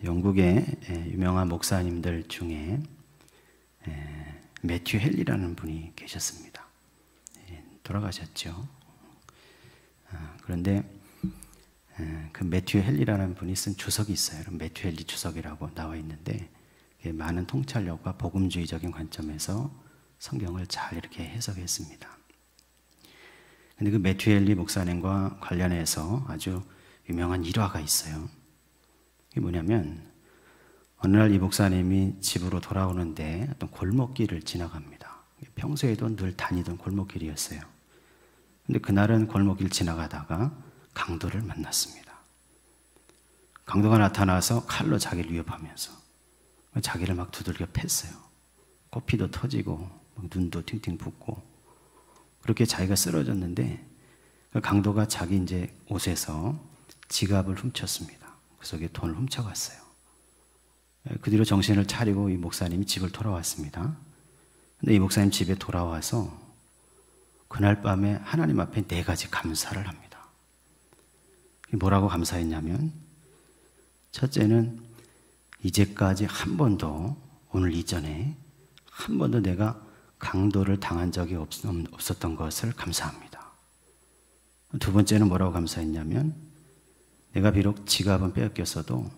영국의 유명한 목사님들 중에 매튜 헨리라는 분이 계셨습니다. 돌아가셨죠. 그런데 그 매튜 헨리라는 분이 쓴 주석이 있어요. 매튜 헨리 주석이라고 나와 있는데 많은 통찰력과 복음주의적인 관점에서 성경을 잘 이렇게 해석했습니다. 근데 그 매튜 헨리 목사님과 관련해서 아주 유명한 일화가 있어요. 이게 뭐냐면 어느 날 이 목사님이 집으로 돌아오는데 어떤 골목길을 지나갑니다. 평소에도 늘 다니던 골목길이었어요. 근데 그날은 골목길 지나가다가 강도를 만났습니다. 강도가 나타나서 칼로 자기를 위협하면서 자기를 막 두들겨 팼어요. 코피도 터지고 눈도 팅팅 붓고 그렇게 자기가 쓰러졌는데 그 강도가 자기 이제 옷에서 지갑을 훔쳤습니다. 그 속에 돈을 훔쳐갔어요. 그 뒤로 정신을 차리고 이 목사님이 집을 돌아왔습니다. 근데 이 목사님 집에 돌아와서 그날 밤에 하나님 앞에 4가지 감사를 합니다. 뭐라고 감사했냐면 첫째는 이제까지 한 번도 오늘 이전에 한 번도 내가 강도를 당한 적이 없었던 것을 감사합니다. 두 번째는 뭐라고 감사했냐면 내가 비록 지갑은 빼앗겼어도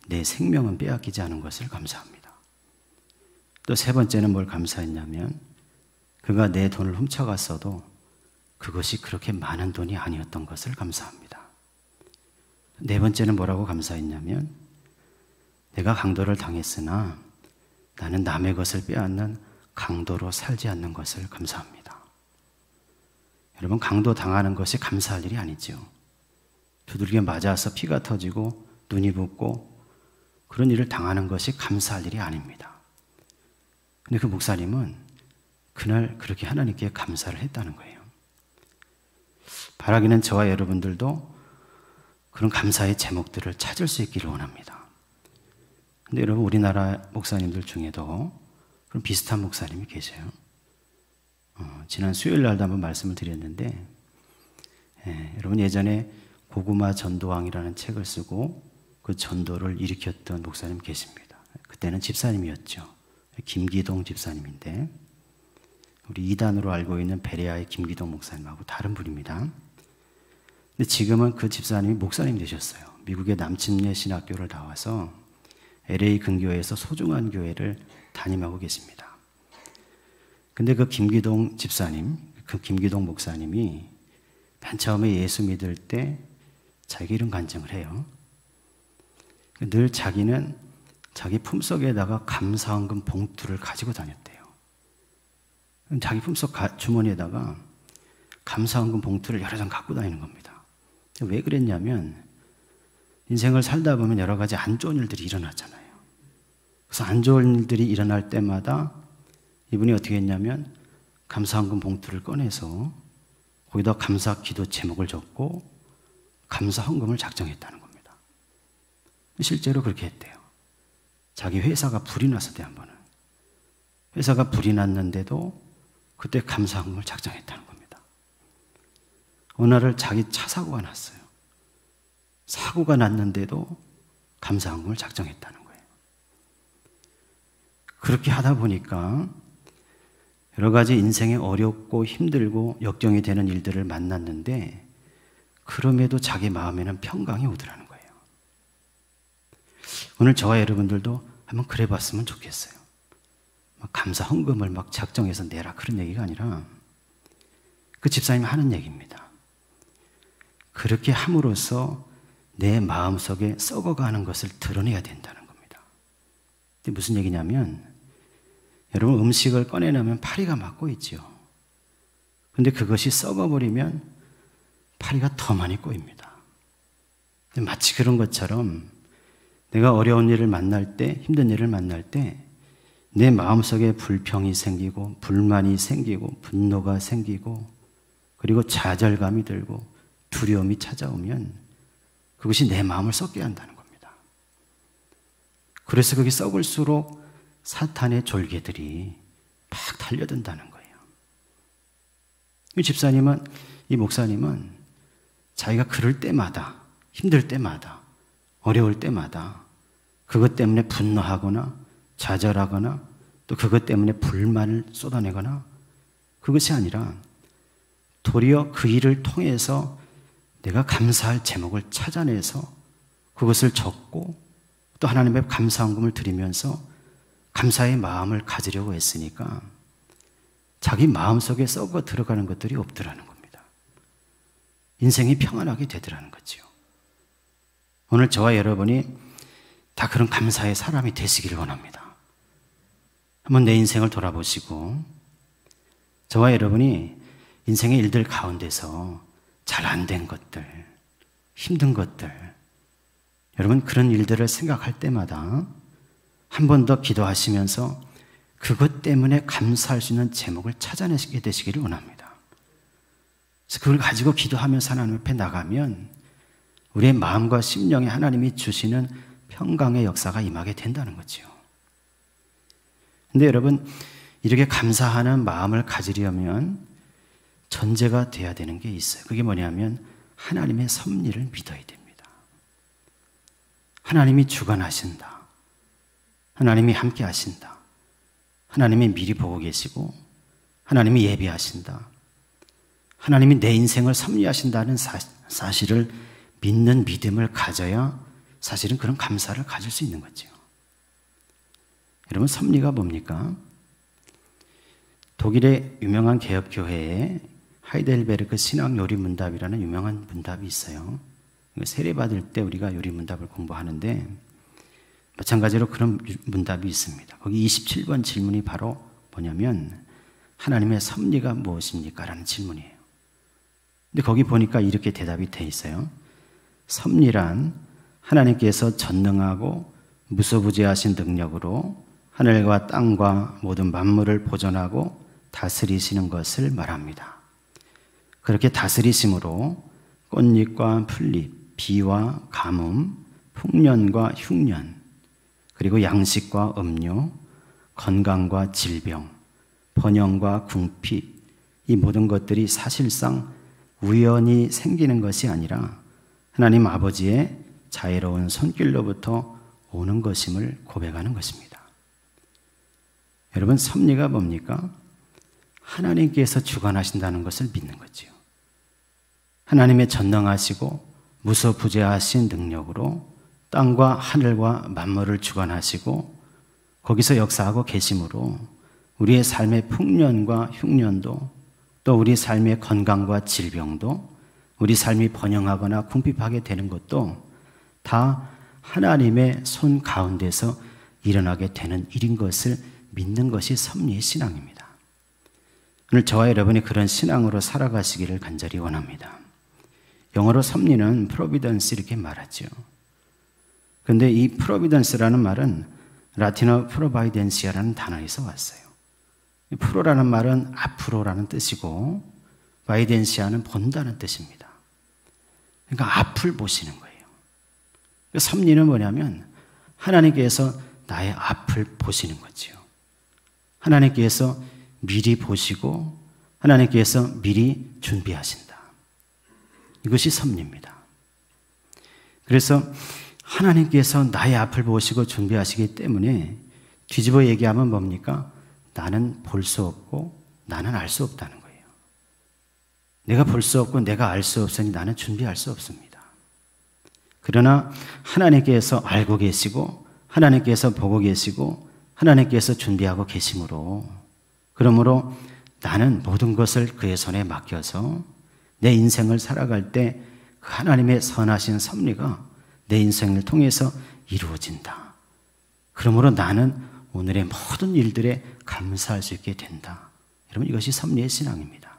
내 생명은 빼앗기지 않은 것을 감사합니다. 또 세 번째는 뭘 감사했냐면 그가 내 돈을 훔쳐갔어도 그것이 그렇게 많은 돈이 아니었던 것을 감사합니다. 네 번째는 뭐라고 감사했냐면 내가 강도를 당했으나 나는 남의 것을 빼앗는 강도로 살지 않는 것을 감사합니다. 여러분, 강도 당하는 것이 감사할 일이 아니죠. 두들겨 맞아서 피가 터지고 눈이 붓고 그런 일을 당하는 것이 감사할 일이 아닙니다. 근데 그 목사님은 그날 그렇게 하나님께 감사를 했다는 거예요. 바라기는 저와 여러분들도 그런 감사의 제목들을 찾을 수 있기를 원합니다. 근데 여러분, 우리나라 목사님들 중에도 그런 비슷한 목사님이 계세요. 지난 수요일 날도 한번 말씀을 드렸는데 여러분, 예전에 고구마 전도왕이라는 책을 쓰고 그 전도를 일으켰던 목사님 계십니다. 그때는 집사님이었죠. 김기동 집사님인데 우리 이단으로 알고 있는 베레아의 김기동 목사님하고 다른 분입니다. 근데 지금은 그 집사님이 목사님 되셨어요. 미국의 남침례 신학교를 나와서 LA 근교에서 소중한 교회를 담임하고 계십니다. 근데 그 김기동 집사님, 그 김기동 목사님이 맨 처음에 예수 믿을 때 자기 이런 간증을 해요. 늘 자기는 자기 품속에다가 감사헌금 봉투를 가지고 다녔대요. 자기 품속 주머니에다가 감사헌금 봉투를 여러 장 갖고 다니는 겁니다. 왜 그랬냐면 인생을 살다 보면 여러 가지 안 좋은 일들이 일어나잖아요. 그래서 안 좋은 일들이 일어날 때마다 이분이 어떻게 했냐면 감사헌금 봉투를 꺼내서 거기다 감사 기도 제목을 적고 감사헌금을 작정했다는 겁니다. 실제로 그렇게 했대요. 자기 회사가 불이 났을 때 한 번은 회사가 불이 났는데도 그때 감사헌금을 작정했다는 겁니다. 어느 날을 자기 차 사고가 났어요. 사고가 났는데도 감사헌금을 작정했다는 거예요. 그렇게 하다 보니까 여러 가지 인생에 어렵고 힘들고 역경이 되는 일들을 만났는데 그럼에도 자기 마음에는 평강이 오더라는 거예요. 오늘 저와 여러분들도 한번 그래 봤으면 좋겠어요. 감사 헌금을 막 작정해서 내라 그런 얘기가 아니라 그 집사님이 하는 얘기입니다. 그렇게 함으로써 내 마음속에 썩어가는 것을 드러내야 된다는 겁니다. 근데 무슨 얘기냐면 여러분, 음식을 꺼내놓으면 파리가 막고 있죠. 근데 그것이 썩어버리면 파리가 더 많이 꼬입니다. 마치 그런 것처럼 내가 어려운 일을 만날 때, 힘든 일을 만날 때 내 마음속에 불평이 생기고 불만이 생기고 분노가 생기고 그리고 좌절감이 들고 두려움이 찾아오면 그것이 내 마음을 썩게 한다는 겁니다. 그래서 그게 썩을수록 사탄의 졸개들이 막 달려든다는 거예요. 이 집사님은, 이 목사님은 자기가 그럴 때마다, 힘들 때마다, 어려울 때마다 그것 때문에 분노하거나 좌절하거나 또 그것 때문에 불만을 쏟아내거나 그것이 아니라 도리어 그 일을 통해서 내가 감사할 제목을 찾아내서 그것을 적고 또 하나님 앞에 감사헌금을 드리면서 감사의 마음을 가지려고 했으니까 자기 마음속에 썩어 들어가는 것들이 없더라는 겁니다. 인생이 평안하게 되더라는 거지요. 오늘 저와 여러분이 다 그런 감사의 사람이 되시기를 원합니다. 한번 내 인생을 돌아보시고 저와 여러분이 인생의 일들 가운데서 잘 안 된 것들, 힘든 것들, 여러분 그런 일들을 생각할 때마다 한 번 더 기도하시면서 그것 때문에 감사할 수 있는 제목을 찾아내시게 되시기를 원합니다. 그래서 그걸 가지고 기도하면서 하나님 앞에 나가면 우리의 마음과 심령에 하나님이 주시는 평강의 역사가 임하게 된다는 거지요. 근데 여러분 이렇게 감사하는 마음을 가지려면 전제가 돼야 되는 게 있어요. 그게 뭐냐면 하나님의 섭리를 믿어야 됩니다. 하나님이 주관하신다. 하나님이 함께 하신다. 하나님이 미리 보고 계시고 하나님이 예비하신다. 하나님이 내 인생을 섭리하신다는 사실을 믿는 믿음을 가져야 사실은 그런 감사를 가질 수 있는 거죠. 여러분 섭리가 뭡니까? 독일의 유명한 개혁교회에 하이델베르크 신앙 요리 문답이라는 유명한 문답이 있어요. 세례받을 때 우리가 요리 문답을 공부하는데 마찬가지로 그런 문답이 있습니다. 거기 27번 질문이 바로 뭐냐면 하나님의 섭리가 무엇입니까? 라는 질문이에요. 근데 거기 보니까 이렇게 대답이 돼 있어요. 섭리란 하나님께서 전능하고 무소부재하신 능력으로 하늘과 땅과 모든 만물을 보존하고 다스리시는 것을 말합니다. 그렇게 다스리심으로 꽃잎과 풀잎, 비와 가뭄, 풍년과 흉년, 그리고 양식과 음료, 건강과 질병, 번영과 궁핍, 이 모든 것들이 사실상 우연히 생기는 것이 아니라 하나님 아버지의 자애로운 손길로부터 오는 것임을 고백하는 것입니다. 여러분 섭리가 뭡니까? 하나님께서 주관하신다는 것을 믿는 거지요. 하나님의 전능하시고 무소부재하신 능력으로 땅과 하늘과 만물을 주관하시고 거기서 역사하고 계심으로 우리의 삶의 풍년과 흉년도 또 우리 삶의 건강과 질병도 우리 삶이 번영하거나 궁핍하게 되는 것도 다 하나님의 손 가운데서 일어나게 되는 일인 것을 믿는 것이 섭리의 신앙입니다. 오늘 저와 여러분이 그런 신앙으로 살아가시기를 간절히 원합니다. 영어로 섭리는 providence 이렇게 말하죠. 그런데 이 providence라는 말은 라틴어 providentia라는 단어에서 왔어요. 프로라는 말은 앞으로라는 뜻이고 바이덴시아는 본다는 뜻입니다. 그러니까 앞을 보시는 거예요. 섭리는 뭐냐면 하나님께서 나의 앞을 보시는 거지요. 하나님께서 미리 보시고 하나님께서 미리 준비하신다. 이것이 섭리입니다. 그래서 하나님께서 나의 앞을 보시고 준비하시기 때문에 뒤집어 얘기하면 뭡니까? 나는 볼 수 없고 나는 알 수 없다는 거예요. 내가 볼 수 없고 내가 알 수 없으니 나는 준비할 수 없습니다. 그러나 하나님께서 알고 계시고 하나님께서 보고 계시고 하나님께서 준비하고 계심으로 그러므로 나는 모든 것을 그의 손에 맡겨서 내 인생을 살아갈 때 그 하나님의 선하신 섭리가 내 인생을 통해서 이루어진다. 그러므로 나는 오늘의 모든 일들에 감사할 수 있게 된다. 여러분 이것이 섭리의 신앙입니다.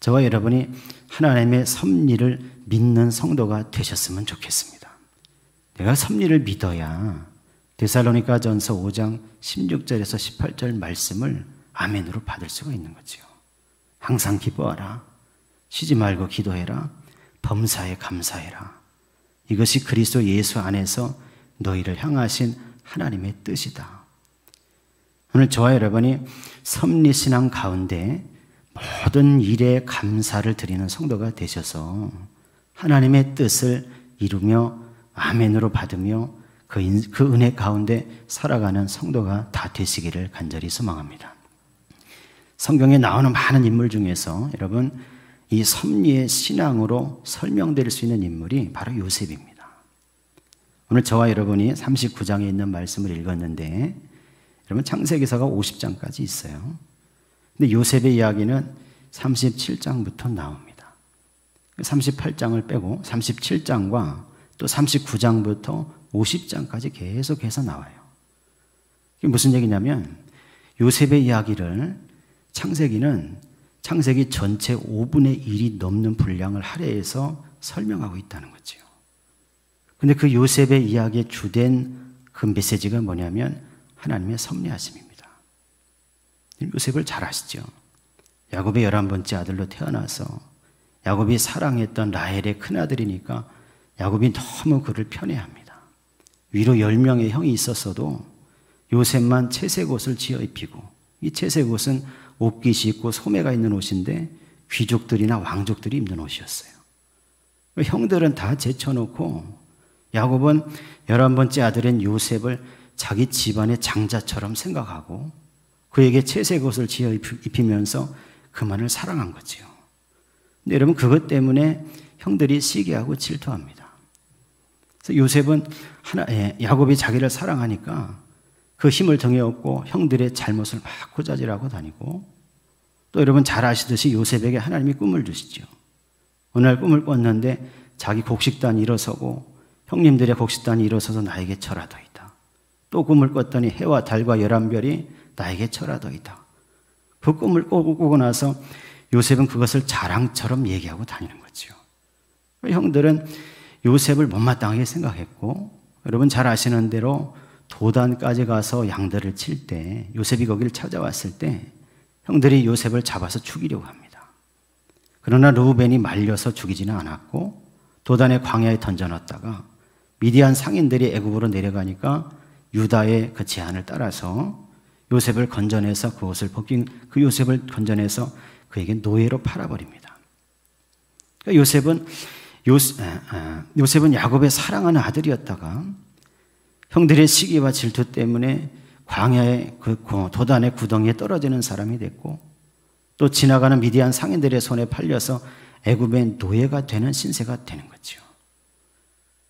저와 여러분이 하나님의 섭리를 믿는 성도가 되셨으면 좋겠습니다. 내가 섭리를 믿어야 데살로니가전서 5장 16절에서 18절 말씀을 아멘으로 받을 수가 있는 거죠. 항상 기뻐하라. 쉬지 말고 기도해라. 범사에 감사해라. 이것이 그리스도 예수 안에서 너희를 향하신 하나님의 뜻이다. 오늘 저와 여러분이 섭리신앙 가운데 모든 일에 감사를 드리는 성도가 되셔서 하나님의 뜻을 이루며 아멘으로 받으며 그 은혜 가운데 살아가는 성도가 다 되시기를 간절히 소망합니다. 성경에 나오는 많은 인물 중에서 여러분 이 섭리의 신앙으로 설명될 수 있는 인물이 바로 요셉입니다. 오늘 저와 여러분이 39장에 있는 말씀을 읽었는데 여러분 창세기서가 50장까지 있어요. 근데 요셉의 이야기는 37장부터 나옵니다. 38장을 빼고 37장과 또 39장부터 50장까지 계속해서 나와요. 이게 무슨 얘기냐면 요셉의 이야기를 창세기 전체 5분의 1이 넘는 분량을 할애해서 설명하고 있다는 거죠. 근데 그 요셉의 이야기의 주된 그 메시지가 뭐냐면 하나님의 섭리하심입니다. 요셉을 잘 아시죠? 야곱의 11번째 아들로 태어나서 야곱이 사랑했던 라헬의 큰아들이니까 야곱이 너무 그를 편애합니다. 위로 10명의 형이 있었어도 요셉만 채색 옷을 지어 입히고 이 채색 옷은 옷깃이 있고 소매가 있는 옷인데 귀족들이나 왕족들이 입는 옷이었어요. 형들은 다 제쳐놓고 야곱은 11번째 아들인 요셉을 자기 집안의 장자처럼 생각하고 그에게 채색 옷을 지어 입히면서 그만을 사랑한 거지요. 근데 여러분 그것 때문에 형들이 시기하고 질투합니다. 그래서 요셉은 야곱이 자기를 사랑하니까 그 힘을 등에 업고 형들의 잘못을 막 고자질하고 다니고 또 여러분 잘 아시듯이 요셉에게 하나님이 꿈을 주시죠. 어느 날 꿈을 꿨는데 자기 곡식단이 일어서고 형님들의 곡식단이 일어서서 나에게 절하더이다. 또 꿈을 꿨더니 해와 달과 11별이 나에게 절하더이다. 그 꿈을 꾸고 나서 요셉은 그것을 자랑처럼 얘기하고 다니는 거죠. 형들은 요셉을 못마땅하게 생각했고 여러분 잘 아시는 대로 도단까지 가서 양들을 칠 때 요셉이 거기를 찾아왔을 때 형들이 요셉을 잡아서 죽이려고 합니다. 그러나 르우벤이 말려서 죽이지는 않았고 도단의 광야에 던져놨다가 미디안 상인들이 애굽으로 내려가니까 유다의 그 제안을 따라서 요셉을 건져내서 그 요셉을 건져내서 그에게 노예로 팔아버립니다. 그러니까 요셉은 야곱의 사랑하는 아들이었다가 형들의 시기와 질투 때문에 광야의 그 도단의 구덩이에 떨어지는 사람이 됐고 또 지나가는 미디안 상인들의 손에 팔려서 애굽의 노예가 되는 신세가 되는 거죠.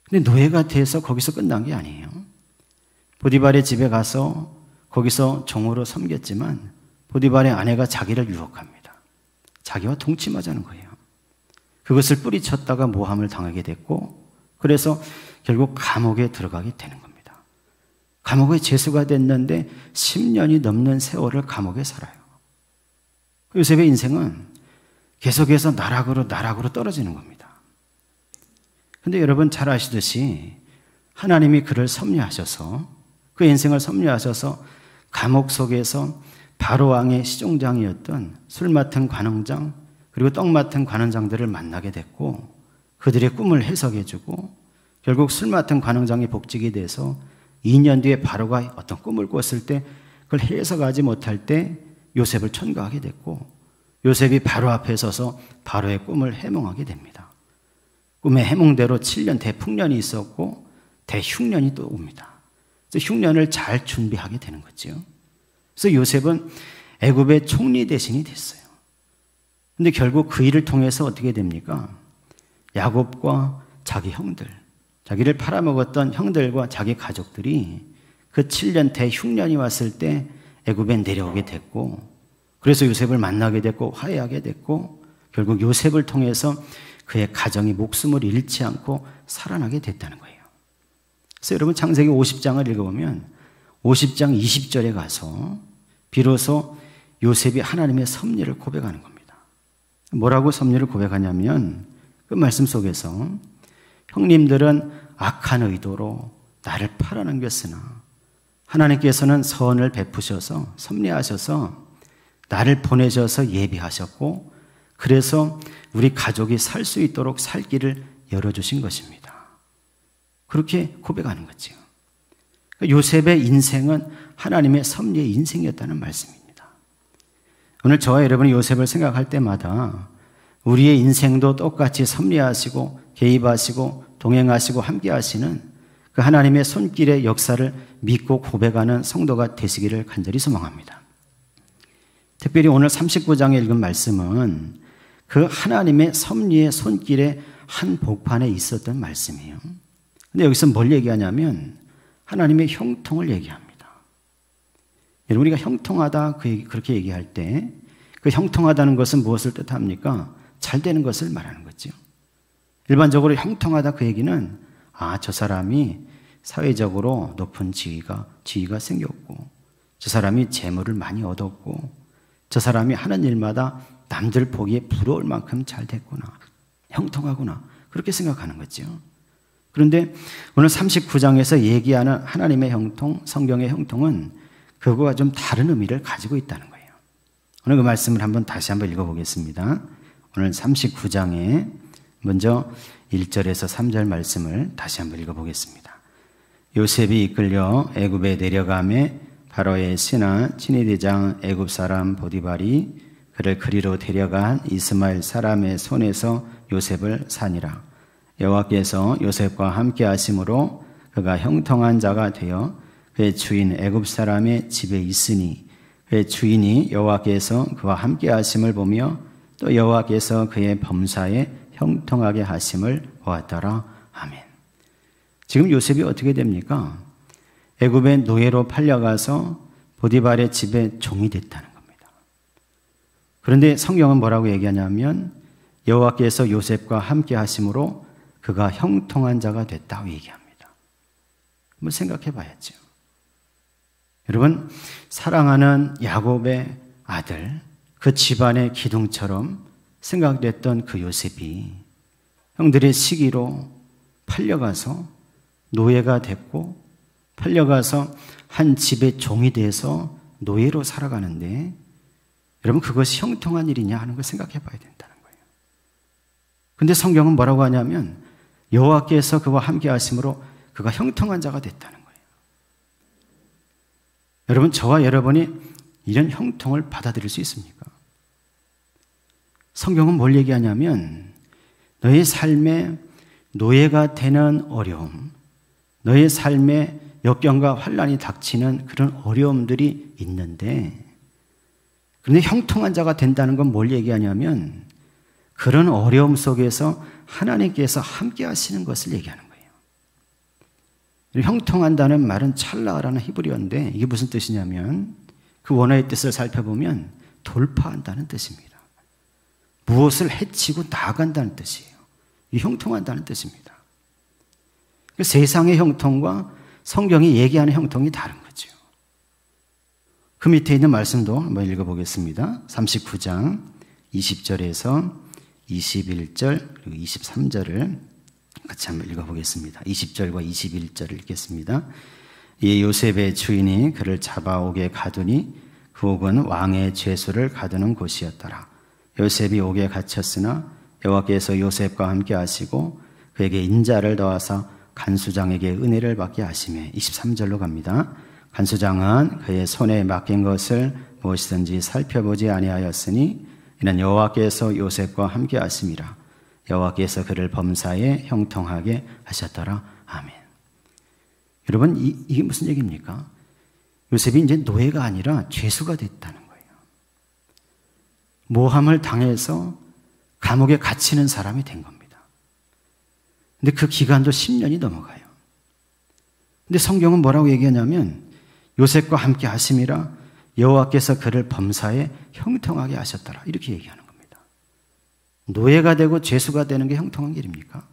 근데 노예가 돼서 거기서 끝난 게 아니에요. 보디발의 집에 가서 거기서 종으로 섬겼지만 보디발의 아내가 자기를 유혹합니다. 자기와 동침하자는 거예요. 그것을 뿌리쳤다가 모함을 당하게 됐고 그래서 결국 감옥에 들어가게 되는 겁니다. 감옥에 재수가 됐는데 10년이 넘는 세월을 감옥에 살아요. 요셉의 인생은 계속해서 나락으로 떨어지는 겁니다. 근데 여러분 잘 아시듯이 하나님이 그를 섭리하셔서 그 인생을 섭리하셔서 감옥 속에서 바로왕의 시종장이었던 술 맡은 관원장 그리고 떡 맡은 관원장들을 만나게 됐고 그들의 꿈을 해석해주고 결국 술 맡은 관원장이 복직이 돼서 2년 뒤에 바로가 어떤 꿈을 꿨을 때 그걸 해석하지 못할 때 요셉을 천거하게 됐고 요셉이 바로 앞에 서서 바로의 꿈을 해몽하게 됩니다. 꿈의 해몽대로 7년 대풍년이 있었고 대흉년이 또 옵니다. 그래서 흉년을 잘 준비하게 되는 거죠. 그래서 요셉은 애굽의 총리 대신이 됐어요. 근데 결국 그 일을 통해서 어떻게 됩니까? 야곱과 자기 형들, 자기를 팔아먹었던 형들과 자기 가족들이 그 7년 대흉년이 왔을 때 애굽에 내려오게 됐고 그래서 요셉을 만나게 됐고 화해하게 됐고 결국 요셉을 통해서 그의 가정이 목숨을 잃지 않고 살아나게 됐다는 거예요. 그래서 여러분 창세기 50장을 읽어보면 50장 20절에 가서 비로소 요셉이 하나님의 섭리를 고백하는 겁니다. 뭐라고 섭리를 고백하냐면 그 말씀 속에서 형님들은 악한 의도로 나를 팔아넘겼으나 하나님께서는 선을 베푸셔서 섭리하셔서 나를 보내셔서 예비하셨고 그래서 우리 가족이 살 수 있도록 살 길을 열어주신 것입니다. 그렇게 고백하는 거죠. 요셉의 인생은 하나님의 섭리의 인생이었다는 말씀입니다. 오늘 저와 여러분이 요셉을 생각할 때마다 우리의 인생도 똑같이 섭리하시고 개입하시고 동행하시고 함께 하시는 그 하나님의 손길의 역사를 믿고 고백하는 성도가 되시기를 간절히 소망합니다. 특별히 오늘 39장에 읽은 말씀은 그 하나님의 섭리의 손길의 한 복판에 있었던 말씀이에요. 근데 여기서 뭘 얘기하냐면 하나님의 형통을 얘기합니다. 여러분, 우리가 형통하다 그렇게 얘기할 때 그 형통하다는 것은 무엇을 뜻합니까? 잘 되는 것을 말하는 거죠. 일반적으로 형통하다 그 얘기는 저 사람이 사회적으로 높은 지위가 생겼고, 저 사람이 재물을 많이 얻었고, 저 사람이 하는 일마다 남들 보기에 부러울 만큼 잘 됐구나, 형통하구나, 그렇게 생각하는 거죠. 그런데 오늘 39장에서 얘기하는 하나님의 형통, 성경의 형통은 그거와 좀 다른 의미를 가지고 있다는 거예요. 오늘 그 말씀을 다시 한번 읽어보겠습니다. 오늘 39장에 먼저 1절에서 3절 말씀을 다시 한번 읽어보겠습니다. 요셉이 이끌려 애굽에 내려가매 바로의 신하 친위대장 애굽 사람 보디발이 그를 그리로 데려간 이스마엘 사람의 손에서 요셉을 사니라. 여호와께서 요셉과 함께 하심으로 그가 형통한 자가 되어 그의 주인 애굽 사람의 집에 있으니 그의 주인이 여호와께서 그와 함께 하심을 보며 또 여호와께서 그의 범사에 형통하게 하심을 보았더라. 아멘. 지금 요셉이 어떻게 됩니까? 애굽의 노예로 팔려가서 보디발의 집에 종이 됐다는 겁니다. 그런데 성경은 뭐라고 얘기하냐면 여호와께서 요셉과 함께 하심으로 그가 형통한 자가 됐다고 얘기합니다. 한번 생각해 봐야죠. 여러분, 사랑하는 야곱의 아들, 그 집안의 기둥처럼 생각됐던 그 요셉이 형들의 시기로 팔려가서 노예가 됐고, 팔려가서 한 집의 종이 돼서 노예로 살아가는데, 여러분, 그것이 형통한 일이냐 하는 걸 생각해 봐야 된다는 거예요. 근데 성경은 뭐라고 하냐면 여호와께서 그와 함께 하심으로 그가 형통한 자가 됐다는 거예요. 여러분, 저와 여러분이 이런 형통을 받아들일 수 있습니까? 성경은 뭘 얘기하냐면 너의 삶에 노예가 되는 어려움, 너의 삶에 역경과 환난이 닥치는 그런 어려움들이 있는데, 그런데 형통한 자가 된다는 건 뭘 얘기하냐면 그런 어려움 속에서 하나님께서 함께 하시는 것을 얘기하는 거예요. 형통한다는 말은 찰라라는 히브리어인데 이게 무슨 뜻이냐면 그 원어의 뜻을 살펴보면 돌파한다는 뜻입니다. 무엇을 해치고 나아간다는 뜻이에요. 이 형통한다는 뜻입니다. 세상의 형통과 성경이 얘기하는 형통이 다른 거죠. 그 밑에 있는 말씀도 한번 읽어보겠습니다. 39장 20절에서 21절 그리고 23절을 같이 한번 읽어보겠습니다. 20절과 21절을 읽겠습니다. 이 요셉의 주인이 그를 잡아옥에 가두니 그 옥은 왕의 죄수를 가두는 곳이었더라. 요셉이 옥에 갇혔으나 여호와께서 요셉과 함께 하시고 그에게 인자를 더하사 간수장에게 은혜를 받게 하시매. 23절로 갑니다. 간수장은 그의 손에 맡긴 것을 무엇이든지 살펴보지 아니하였으니 이는 여호와께서 요셉과 함께 하심이라. 여호와께서 그를 범사에 형통하게 하셨더라. 아멘. 여러분, 이게 무슨 얘기입니까? 요셉이 이제 노예가 아니라 죄수가 됐다는 거예요. 모함을 당해서 감옥에 갇히는 사람이 된 겁니다. 근데 그 기간도 10년이 넘어가요. 근데 성경은 뭐라고 얘기하냐면 요셉과 함께 하심이라 여호와께서 그를 범사에 형통하게 하셨더라. 이렇게 얘기하는 겁니다. 노예가 되고 죄수가 되는 게 형통한 길입니까?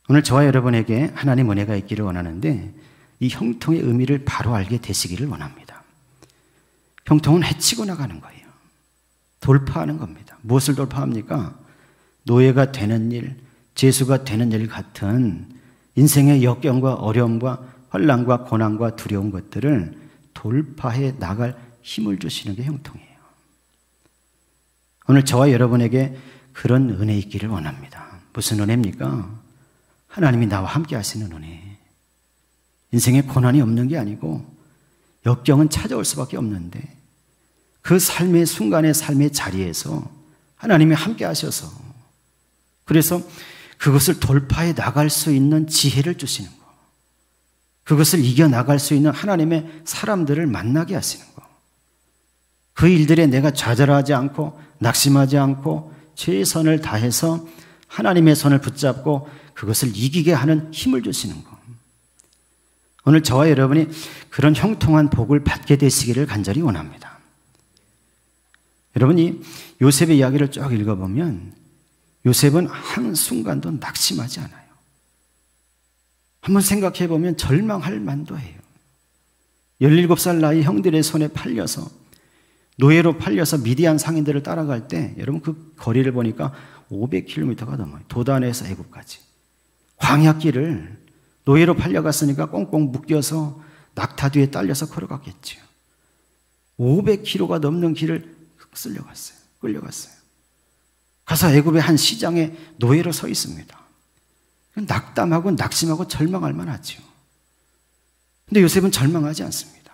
오늘 저와 여러분에게 하나님 은혜가 있기를 원하는데 이 형통의 의미를 바로 알게 되시기를 원합니다. 형통은 해치고 나가는 거예요. 돌파하는 겁니다. 무엇을 돌파합니까? 노예가 되는 일, 죄수가 되는 일 같은 인생의 역경과 어려움과 환난과 고난과 두려운 것들을 돌파해 나갈 힘을 주시는 게 형통이에요. 오늘 저와 여러분에게 그런 은혜 있기를 원합니다. 무슨 은혜입니까? 하나님이 나와 함께 하시는 은혜. 인생에 고난이 없는 게 아니고 역경은 찾아올 수밖에 없는데 그 삶의 순간의 삶의 자리에서 하나님이 함께 하셔서, 그래서 그것을 돌파해 나갈 수 있는 지혜를 주시는 거. 그것을 이겨나갈 수 있는 하나님의 사람들을 만나게 하시는 거. 그 일들에 내가 좌절하지 않고 낙심하지 않고 최선을 다해서 하나님의 손을 붙잡고 그것을 이기게 하는 힘을 주시는 거. 오늘 저와 여러분이 그런 형통한 복을 받게 되시기를 간절히 원합니다. 여러분이 요셉의 이야기를 쭉 읽어보면 요셉은 한순간도 낙심하지 않아요. 한번 생각해 보면 절망할 만도 해요. 17살 나이 형들의 손에 팔려서 노예로 팔려서 미디안 상인들을 따라갈 때 여러분 그 거리를 보니까 500km가 넘어요. 도단에서 애굽까지. 광야길을 노예로 팔려갔으니까 꽁꽁 묶여서 낙타 뒤에 딸려서 걸어갔겠죠. 500km가 넘는 길을 끌려갔어요. 가서 애굽의 한 시장에 노예로 서 있습니다. 낙담하고 낙심하고 절망할 만하죠. 근데 요셉은 절망하지 않습니다.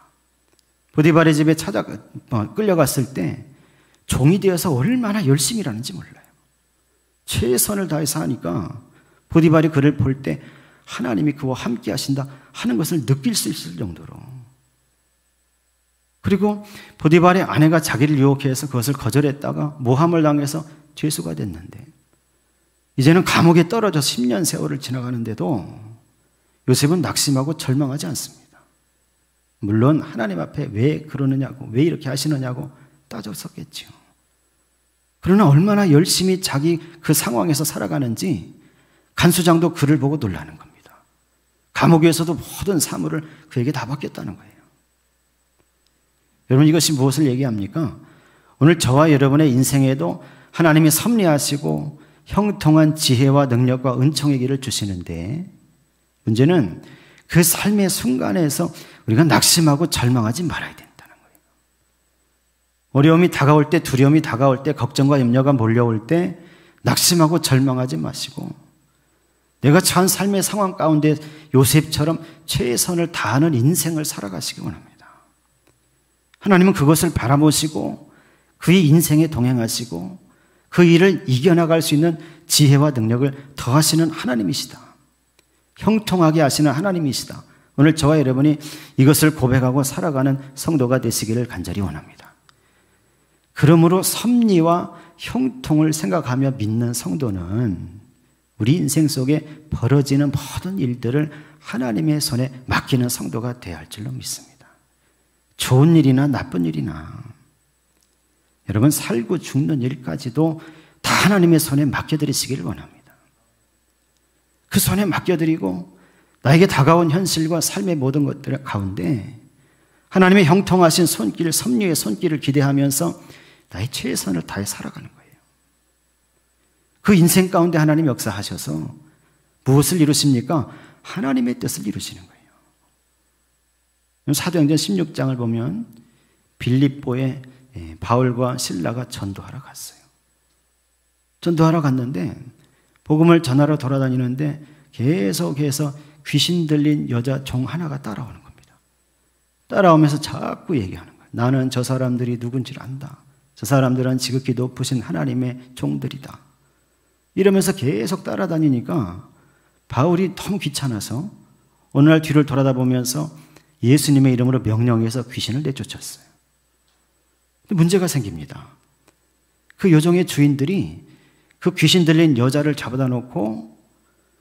보디발의 집에 끌려갔을 때 종이 되어서 얼마나 열심히 일하는지 몰라요. 최선을 다해서 하니까 보디발이 그를 볼 때 하나님이 그와 함께 하신다 하는 것을 느낄 수 있을 정도로. 그리고 보디발의 아내가 자기를 유혹해서 그것을 거절했다가 모함을 당해서 죄수가 됐는데 이제는 감옥에 떨어져 10년 세월을 지나가는데도 요셉은 낙심하고 절망하지 않습니다. 물론 하나님 앞에 왜 그러느냐고, 왜 이렇게 하시느냐고 따졌었겠죠. 그러나 얼마나 열심히 자기 그 상황에서 살아가는지 간수장도 그를 보고 놀라는 겁니다. 감옥에서도 모든 사물을 그에게 다 맡겼다는 거예요. 여러분, 이것이 무엇을 얘기합니까? 오늘 저와 여러분의 인생에도 하나님이 섭리하시고 형통한 지혜와 능력과 은총의 길을 주시는데 문제는 그 삶의 순간에서 우리가 낙심하고 절망하지 말아야 된다는 거예요. 어려움이 다가올 때, 두려움이 다가올 때, 걱정과 염려가 몰려올 때 낙심하고 절망하지 마시고 내가 처한 삶의 상황 가운데 요셉처럼 최선을 다하는 인생을 살아가시기 원합니다. 하나님은 그것을 바라보시고 그의 인생에 동행하시고 그 일을 이겨나갈 수 있는 지혜와 능력을 더하시는 하나님이시다. 형통하게 하시는 하나님이시다. 오늘 저와 여러분이 이것을 고백하고 살아가는 성도가 되시기를 간절히 원합니다. 그러므로 섭리와 형통을 생각하며 믿는 성도는 우리 인생 속에 벌어지는 모든 일들을 하나님의 손에 맡기는 성도가 되어야 할 줄로 믿습니다. 좋은 일이나 나쁜 일이나 여러분 살고 죽는 일까지도 다 하나님의 손에 맡겨드리시기를 원합니다. 그 손에 맡겨드리고 나에게 다가온 현실과 삶의 모든 것들 가운데 하나님의 형통하신 손길, 섭리의 손길을 기대하면서 나의 최선을 다해 살아가는 거예요. 그 인생 가운데 하나님 역사하셔서 무엇을 이루십니까? 하나님의 뜻을 이루시는 거예요. 사도행전 16장을 보면 빌립보에 바울과 실라가 전도하러 갔어요. 전도하러 갔는데 복음을 전하러 돌아다니는데 계속해서 귀신 들린 여자 종 하나가 따라오는 겁니다. 따라오면서 자꾸 얘기하는 거예요. 나는 저 사람들이 누군지를 안다. 저 사람들은 지극히 높으신 하나님의 종들이다. 이러면서 계속 따라다니니까 바울이 너무 귀찮아서 어느 날 뒤를 돌아다보면서 예수님의 이름으로 명령해서 귀신을 내쫓았어요. 근데 문제가 생깁니다. 그 여종의 주인들이 그 귀신 들린 여자를 잡아다 놓고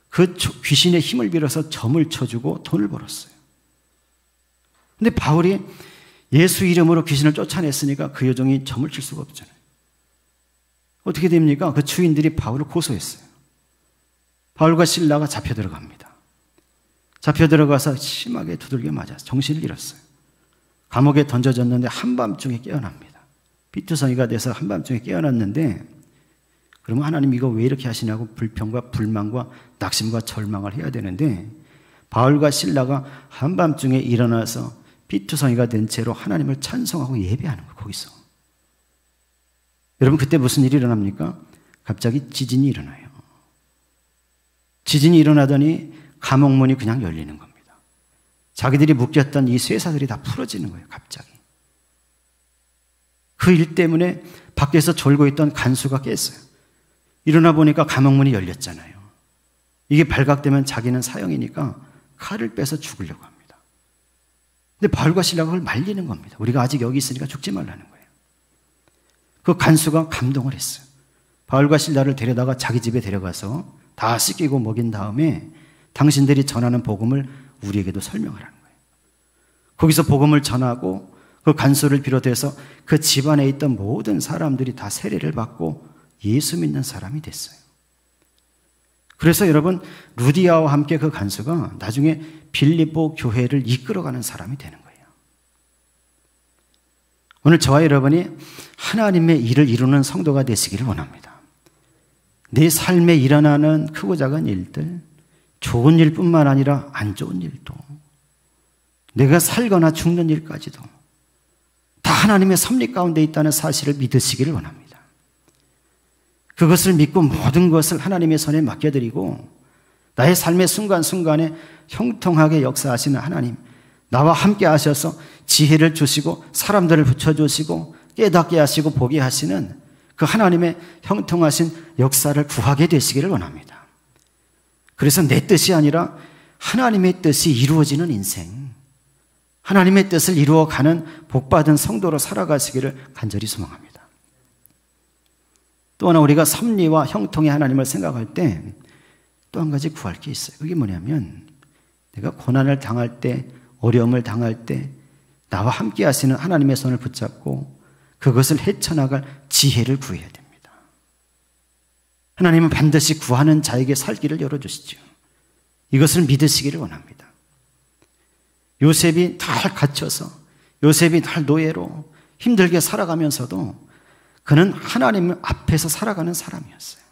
그 귀신의 힘을 빌어서 점을 쳐주고 돈을 벌었어요. 근데 바울이 예수 이름으로 귀신을 쫓아냈으니까 그 여종이 점을 칠 수가 없잖아요. 어떻게 됩니까? 그 주인들이 바울을 고소했어요. 바울과 실라가 잡혀 들어갑니다. 잡혀 들어가서 심하게 두들겨 맞아서 정신을 잃었어요. 감옥에 던져졌는데 한밤중에 깨어납니다. 피투성이가 돼서 한밤중에 깨어났는데 그러면 하나님 이거 왜 이렇게 하시냐고 불평과 불만과 낙심과 절망을 해야 되는데 바울과 실라가 한밤중에 일어나서 피투성이가 된 채로 하나님을 찬송하고 예배하는 거예요. 거기서. 여러분 그때 무슨 일이 일어납니까? 갑자기 지진이 일어나요. 지진이 일어나더니 감옥문이 그냥 열리는 겁니다. 자기들이 묶였던 이 쇠사들이 다 풀어지는 거예요. 갑자기. 그 일 때문에 밖에서 졸고 있던 간수가 깼어요. 일어나 보니까 감옥문이 열렸잖아요. 이게 발각되면 자기는 사형이니까 칼을 빼서 죽으려고 합니다. 근데 바울과 신라가 그걸 말리는 겁니다. 우리가 아직 여기 있으니까 죽지 말라는 거예요. 그 간수가 감동을 했어요. 바울과 신라를 데려다가 자기 집에 데려가서 다 씻기고 먹인 다음에 당신들이 전하는 복음을 우리에게도 설명하라는 거예요. 거기서 복음을 전하고 그 간수를 비롯해서 그 집안에 있던 모든 사람들이 다 세례를 받고 예수 믿는 사람이 됐어요. 그래서 여러분, 루디아와 함께 그 간수가 나중에 빌립보 교회를 이끌어가는 사람이 되는 거예요. 오늘 저와 여러분이 하나님의 일을 이루는 성도가 되시기를 원합니다. 내 삶에 일어나는 크고 작은 일들, 좋은 일뿐만 아니라 안 좋은 일도, 내가 살거나 죽는 일까지도 다 하나님의 섭리 가운데 있다는 사실을 믿으시기를 원합니다. 그것을 믿고 모든 것을 하나님의 손에 맡겨드리고 나의 삶의 순간순간에 형통하게 역사하시는 하나님, 나와 함께 하셔서 지혜를 주시고 사람들을 붙여주시고 깨닫게 하시고 보게 하시는 그 하나님의 형통하신 역사를 구하게 되시기를 원합니다. 그래서 내 뜻이 아니라 하나님의 뜻이 이루어지는 인생, 하나님의 뜻을 이루어가는 복받은 성도로 살아가시기를 간절히 소망합니다. 또 하나 우리가 섭리와 형통의 하나님을 생각할 때 또 한 가지 구할 게 있어요. 그게 뭐냐면 내가 고난을 당할 때, 어려움을 당할 때 나와 함께 하시는 하나님의 손을 붙잡고 그것을 헤쳐나갈 지혜를 구해야 됩니다. 하나님은 반드시 구하는 자에게 살 길을 열어주시죠. 이것을 믿으시기를 원합니다. 요셉이 날 갇혀서, 요셉이 날 노예로 힘들게 살아가면서도 그는 하나님 앞에서 살아가는 사람이었어요.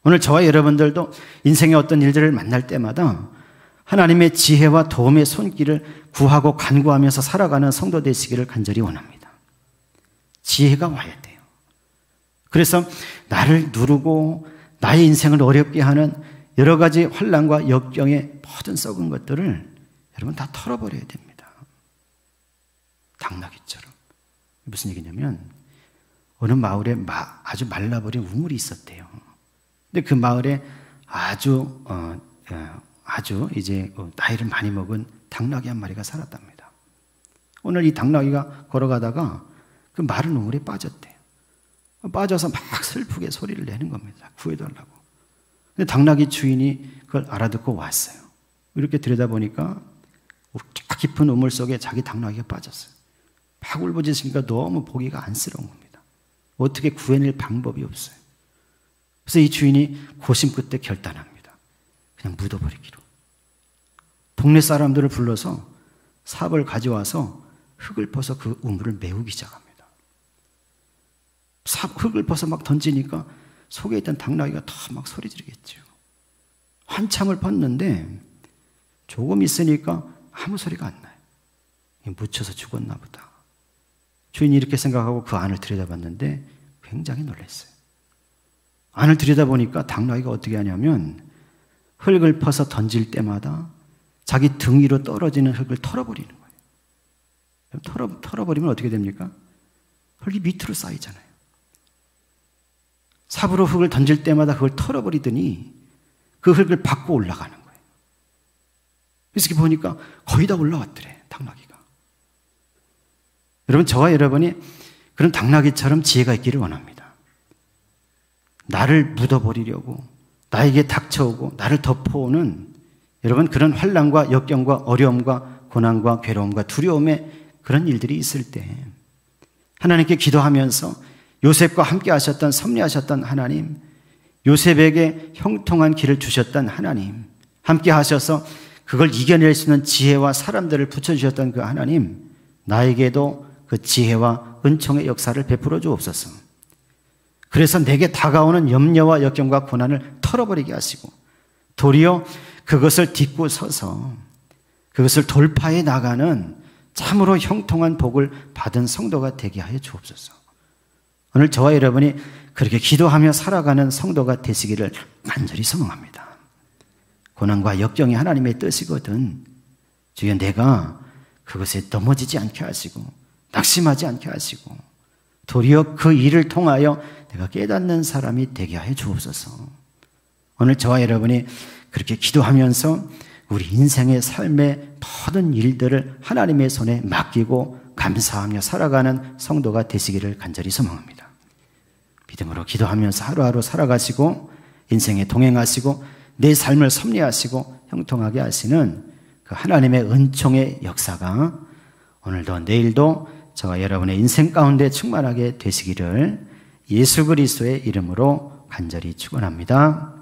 오늘 저와 여러분들도 인생의 어떤 일들을 만날 때마다 하나님의 지혜와 도움의 손길을 구하고 간구하면서 살아가는 성도 되시기를 간절히 원합니다. 지혜가 와야 돼요. 그래서 나를 누르고 나의 인생을 어렵게 하는 여러 가지 환난과 역경의 모든 썩은 것들을 여러분 다 털어버려야 됩니다. 당나귀처럼. 무슨 얘기냐면 어느 마을에 아주 말라버린 우물이 있었대요. 근데 그 마을에 아주 이제 나이를 많이 먹은 당나귀 한 마리가 살았답니다. 오늘 이 당나귀가 걸어가다가 그 마른 우물에 빠졌대요. 빠져서 막 슬프게 소리를 내는 겁니다. 구해달라고. 근데 당나귀 주인이 그걸 알아듣고 왔어요. 이렇게 들여다보니까 깊은 우물 속에 자기 당나귀가 빠졌어요. 막 울부짖으니까 너무 보기가 안쓰러운 겁니다. 어떻게 구해낼 방법이 없어요. 그래서 이 주인이 고심 끝에 결단합니다. 그냥 묻어버리기로. 동네 사람들을 불러서 삽을 가져와서 흙을 퍼서 그 우물을 메우기 시작합니다. 흙을 퍼서 막 던지니까 속에 있던 당나귀가 더 막 소리 지르겠죠. 한참을 팠는데 조금 있으니까 아무 소리가 안 나요. 묻혀서 죽었나 보다. 주인이 이렇게 생각하고 그 안을 들여다봤는데 굉장히 놀랐어요. 안을 들여다보니까 당나귀가 어떻게 하냐면 흙을 퍼서 던질 때마다 자기 등 위로 떨어지는 흙을 털어버리는 거예요. 털어버리면 어떻게 됩니까? 흙이 밑으로 쌓이잖아요. 삽으로 흙을 던질 때마다 그걸 털어버리더니 그 흙을 밟고 올라가는 거예요. 그래서 이렇게 보니까 거의 다 올라왔더래, 당나귀가. 여러분, 저와 여러분이 그런 당나귀처럼 지혜가 있기를 원합니다. 나를 묻어버리려고 나에게 닥쳐오고 나를 덮어오는 여러분 그런 환난과 역경과 어려움과 고난과 괴로움과 두려움의 그런 일들이 있을 때 하나님께 기도하면서 요셉과 함께 하셨던 섭리하셨던 하나님, 요셉에게 형통한 길을 주셨던 하나님, 함께 하셔서 그걸 이겨낼 수 있는 지혜와 사람들을 붙여주셨던 그 하나님, 나에게도 그 지혜와 은총의 역사를 베풀어 주옵소서. 그래서 내게 다가오는 염려와 역경과 고난을 털어버리게 하시고 도리어 그것을 딛고 서서 그것을 돌파해 나가는 참으로 형통한 복을 받은 성도가 되게 하여 주옵소서. 오늘 저와 여러분이 그렇게 기도하며 살아가는 성도가 되시기를 간절히 소망합니다. 고난과 역경이 하나님의 뜻이거든. 주여, 내가 그것에 넘어지지 않게 하시고 낙심하지 않게 하시고 도리어 그 일을 통하여 내가 깨닫는 사람이 되게 하여 주옵소서. 오늘 저와 여러분이 그렇게 기도하면서 우리 인생의 삶의 모든 일들을 하나님의 손에 맡기고 감사하며 살아가는 성도가 되시기를 간절히 소망합니다. 믿음으로 기도하면서 하루하루 살아가시고 인생에 동행하시고 내 삶을 섭리하시고 형통하게 하시는 그 하나님의 은총의 역사가 오늘도 내일도 저와 여러분의 인생 가운데 충만하게 되시기를 예수 그리스도의 이름으로 간절히 축원합니다.